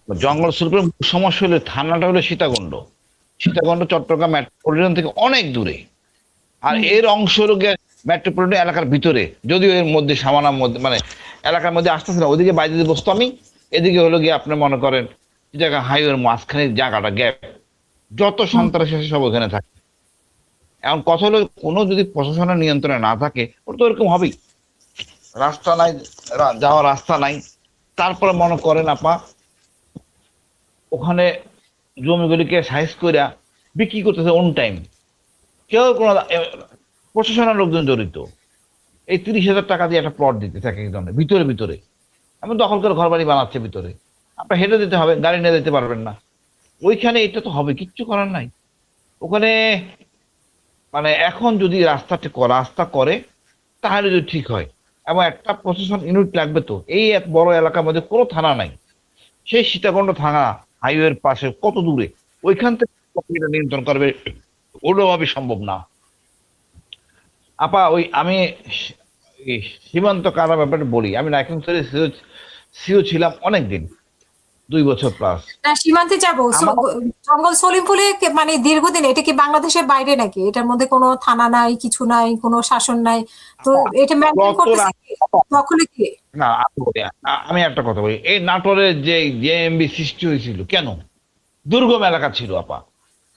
জঙ্গল সুরপুরের সমস্যা হলো থানাটা হলো সীতাকুণ্ড। সীতাকুণ্ড চট্টগ্রাম মেট্রোপলিটন থেকে অনেক দূরে। আর হুম এর অংশ হলো গিয়ে মেট্রোপলিটন এলাকার ভিতরে, যদিও এর মধ্যে সামানার মধ্যে মানে এলাকার মধ্যে আসতেছে না, ওদিকে বাইরে দিয়ে বসতো আমি, এদিকে হলো গিয়ে আপনি মনে করেন জায়গা হাইওয়ের মাঝখানে জায়গাটা গ্যাপ, যত হুম সন্ত্রাসী আছে সব ওখানে থাকে। এখন কথা হলো কোনো যদি প্রশাসনের নিয়ন্ত্রণে না থাকে ওটা তো এরকম হবেই। রাস্তা নাই, যাওয়ার রাস্তা নাই, তারপরে মনে করেন আপা ওখানে জমিগুলিকে সাইজ করে বিক্রি করতেছে অন টাইম। কেউ কোনো প্রশাসনের লোকজন জড়িত। এই 30,000 টাকা দিয়ে একটা প্লট দিতে থাকে একজনের ভিতরে ভিতরে, এমন দখল করে ঘর বাড়ি বানাচ্ছে ভিতরে। আপনার হেঁটে দিতে হবে, গাড়ি নিয়ে যেতে পারবেন না। ওইখানে এটা তো হবে, কিচ্ছু করার নাই ওখানে। মানে এখন যদি রাস্তা করে তাহলে যদি ঠিক হয়, এবং একটা প্রশাসন ইউনিট লাগবে তো। এই এক বড় এলাকার মধ্যে কোনো থানা নাই, সেই সীতাকুণ্ড থানা হাইওয়ের পাশে কত দূরে, ওইখান থেকে এটা নিয়ন্ত্রণ করবে কোনোভাবে সম্ভব না। আপা ওই আমি এই সীমান্ত কারা ব্যাপারে বলি, আমি নাইকিং সিও ছিলাম অনেক দিন, 2 বছর প্লাস। না সীমান্তে যাবো আমার জঙ্গল সলিমপুরে মানে দীর্ঘদিন এটা কি বাংলাদেশের বাইরে নাকি? এটার মধ্যে কোনো থানা নাই, কিছু নাই, কোনো শাসন নাই, তো এটা মেনটেন গত করতেছে কে? দখলে কে? না আমি একটা কথা বলি, এই নাটোরের যে জেএমবি সৃষ্টি হয়েছিল কেন? দুর্গম এলাকা ছিল আপা,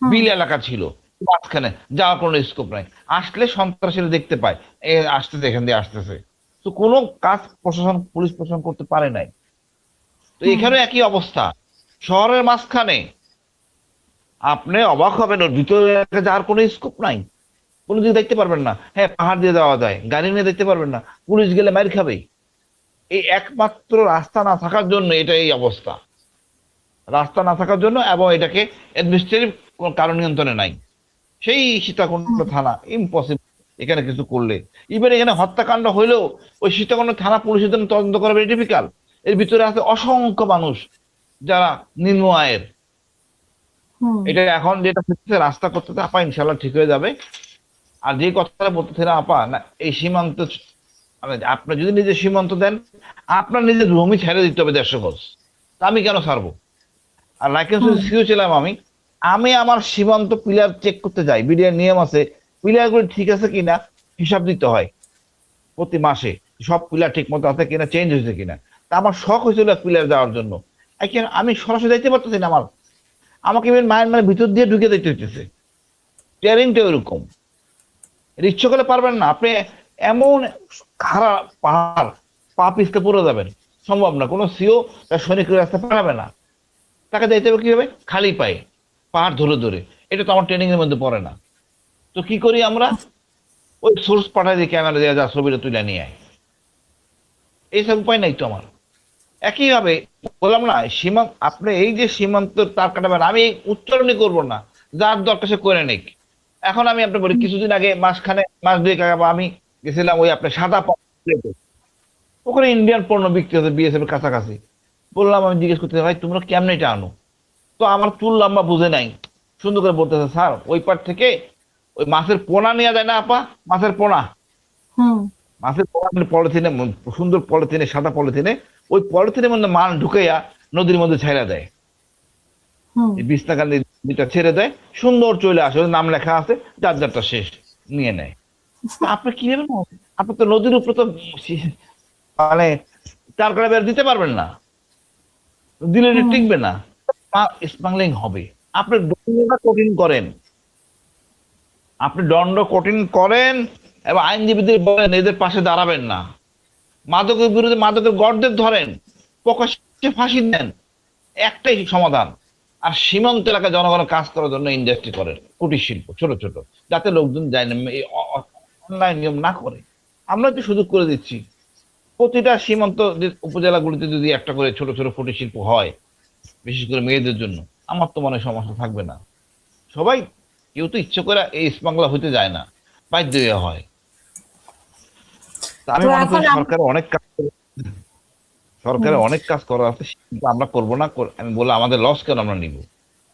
হুম বিল এলাকা ছিল, মাঝখানে যাওয়ার কোনো স্কোপ নাই। আসলে সন্ত্রাসীরা দেখতে পায় এ আসতেছে, এখান দিয়ে আসতেছে, তো কোনো কাজ প্রশাসন পুলিশ প্রশাসন করতে পারে নাই। তো হুম এখানে একই অবস্থা, শহরের মাঝখানে। আপনি অবাক হবেন, ওর ভিতরে যাওয়ার কোনো স্কোপ নাই, কোনো দিকে দেখতে পারবেন না। হ্যাঁ, পাহাড় দিয়ে যাওয়া যায়, গাড়ি নিয়ে দেখতে পারবেন না, পুলিশ গেলে মাইর খাবে। এই একমাত্র রাস্তা না থাকার জন্য এটা এই অবস্থা, রাস্তা না থাকার জন্য, এবং এটাকে অ্যাডমিনিস্ট্রেটিভ কারণ নিয়ন্ত্রণে নাই। সেই সীতাকুণ্ড হুম থানা ইম্পসিবল এখানে কিছু করলে। ইভেন এখানে হত্যাকাণ্ড হইলেও ওই সীতাকুণ্ড থানা পুলিশের জন্য তদন্ত করা ভেরি ডিফিকাল্ট। এর ভিতরে আছে অসংখ্য মানুষ যারা নিম্ন আয়ের। হুম এটা এখন যেটা হচ্ছে রাস্তা করতে আপা ইনশাল্লাহ ঠিক হয়ে যাবে। আর যে কথাটা বলতেছিলাম আপা, না এই সীমান্ত মানে আপনি যদি নিজে সীমান্ত দেন, আপনার নিজের জমি ছেড়ে দিতে হবে 150 গজ। তা আমি কেন ছাড়বো? আর লাইসেন্স হুম সিও ছিলাম আমি, আমি আমার সীমান্ত পিলার চেক করতে যাই, বিডিআর নিয়ম আছে, পিলার গুলো ঠিক আছে কিনা হিসাব দিতে হয় প্রতি মাসে, সব পিলার ঠিক মতো আছে কিনা, চেঞ্জ হয়েছে কিনা। তা আমার শখ হয়েছিল পিলার যাওয়ার জন্য, আমি সরাসরি যাইতে পারতেছি না। আমাকে মায়ের মানে ভিতর দিয়ে ঢুকে দিতে হইতেছে, টেরিংটা ওইরকম। ইচ্ছে করলে পারবেন না আপনি, এমন খারাপ পাহাড়, পা পিছতে পড়ে যাবেন, সম্ভব না। কোনো সিও তার সৈনিকের রাস্তা পাঠাবে না, তাকে যাইতে হবে কিভাবে? খালি পায়ে, পাহাড় ধরে ধরে। এটা তো আমার ট্রেনিং এর মধ্যে পড়ে না। তো কি করি আমরা? ওই সোর্স পাঠাই দিই, ক্যামেরা দিয়ে যা ছবিটা তুলে নিয়ে আয়, এইসব উপায় নাই তো আমার। একইভাবে বললাম না, সীমান্ত আপনি এই যে সীমান্ত তার কাটাবেন, আমি এই উচ্চারণই করবো না, যার দরকার সে করে নিক। এখন আমি আপনার বলি, কিছুদিন আগে মাস দুয়েক আগে আমি গেছিলাম ওই আপনার সাদা প্লেটে, ওখানে ইন্ডিয়ান পণ্য বিক্রি হচ্ছে বিএসএফ এর কাছাকাছি। বললাম, আমি জিজ্ঞেস করতে ভাই তোমরা কেমনে এটা আনো? তো আমার চুল লম্বা বুঝে নাই, সুন্দর করে বলতেছে, স্যার ওই পার থেকে ওই মাছের পোনা নেওয়া যায় না আপা, মাছের পোনা, হুম মাছের পোনা পলিথিনে, সুন্দর পলিথিনে, সাদা পলিথিনে, ওই পলিথিনের মধ্যে মাল ঢুকাইয়া নদীর মধ্যে ছেড়ে দেয়। হুম এই বিছনাকান্দি দুইটা ছেড়ে দেয়, সুন্দর চলে আসে, ওর নাম লেখা আছে, যার যারটা শেষ নিয়ে নেয়। তা আপনি কি নেবেন? আপনি তো নদীর উপরে তো মানে চার কাটা বের দিতে পারবেন না, দিলে এটা হুম টিকবে না, স্মাগলিং হবে। আপনি দণ্ডটা কঠিন করেন, আপনি দণ্ড কঠিন করেন, এবং আইনজীবীদের বলেন এদের পাশে দাঁড়াবেন না। মাদকের বিরুদ্ধে মাদকের গড়দের ধরেন, প্রকাশ্যে ফাঁসি দেন, একটাই সমাধান। আর সীমান্ত এলাকায় জনগণের কাজ করার জন্য ইন্ডাস্ট্রি করেন, কুটির শিল্প ছোট ছোট, যাতে লোকজন যায় না, এই অনলাইন নিয়ম না করে। আমরা তো সুযোগ করে দিচ্ছি, প্রতিটা সীমান্ত উপজেলাগুলিতে যদি একটা করে ছোট ছোট কুটির শিল্প হয়, বিশেষ করে মেয়েদের জন্য, আমার তো মনে হয় সমস্যা থাকবে না। সবাই, কেউ তো ইচ্ছে করে এই বাংলা হইতে যায় না, বাধ্য হয়ে হয়। তা তো আমি মনে করি এখন হুম সরকারের অনেক কাজ করা আছে, কিন্তু আমরা করবো না। আমি বললাম আমাদের লস কেন আমরা নিব,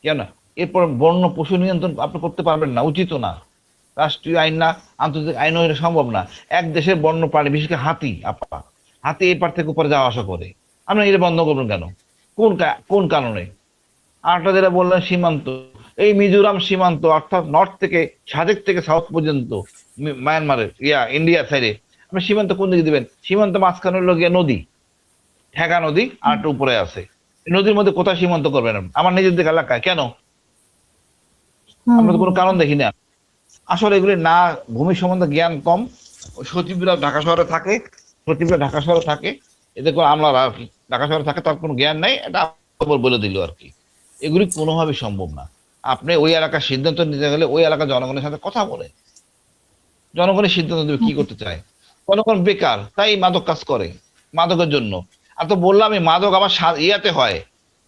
কেন? এরপর বন্য পশু নিয়ন্ত্রণ আপনি করতে পারবেন না, উচিত না। রাষ্ট্রীয় আইন না, আন্তর্জাতিক আইন হলে সম্ভব না। এক দেশের বন্য প্রাণী, বিশেষ করে হাতি আপা, হাতি এপার থেকে উপরে যাওয়া আসা করে, আমরা এটা বন্ধ করবেন কেন? কোন কারণে? আরেকটা যেটা বললেন সীমান্ত, এই মিজোরাম সীমান্ত অর্থাৎ নর্থ থেকে সাজেক থেকে সাউথ পর্যন্ত মায়ানমারের ইন্ডিয়া সাইডে আপনি সীমান্ত কোন দিকে দিবেন? সীমান্ত মাঝখানে হলো গিয়ে নদী, ঠেকা নদী আর একটা উপরে আছে। এই নদীর মধ্যে কোথায় সীমান্ত করবেন? আমার নিজেদের এলাকায় কেন? আমরা তো কোনো কারণ দেখি না। আসলে এগুলি না, ভূমি সম্বন্ধে জ্ঞান কম। সচিবরা ঢাকা শহরে থাকে, এদের কোনো আমরা আর কি ঢাকা শহরে থাকে, তার কোনো জ্ঞান নাই, এটা খবর বলে দিল আর কি। এগুলি কোনোভাবেই সম্ভব না। আপনি ওই এলাকার সিদ্ধান্ত নিতে গেলে ওই এলাকার জনগণের সাথে কথা বলে জনগণের সিদ্ধান্ত দেবে কি করতে চায়। জনগণ বেকার, তাই মাদক কাজ করে, মাদকের জন্য। আর তো বললাম আমি, মাদক আমার ইয়াতে হয়,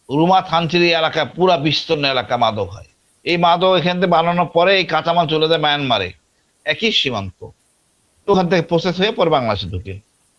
রুমা থানচিরি এলাকা, পুরা বিস্তীর্ণ এলাকা মাদক হয়। এই মাদক এখান থেকে বানানোর পরে এই কাঁচামাল চলে যায় মায়ানমারে, একই সীমান্ত, ওখান থেকে প্রসেস হয়ে পরে বাংলাদেশে ঢুকে।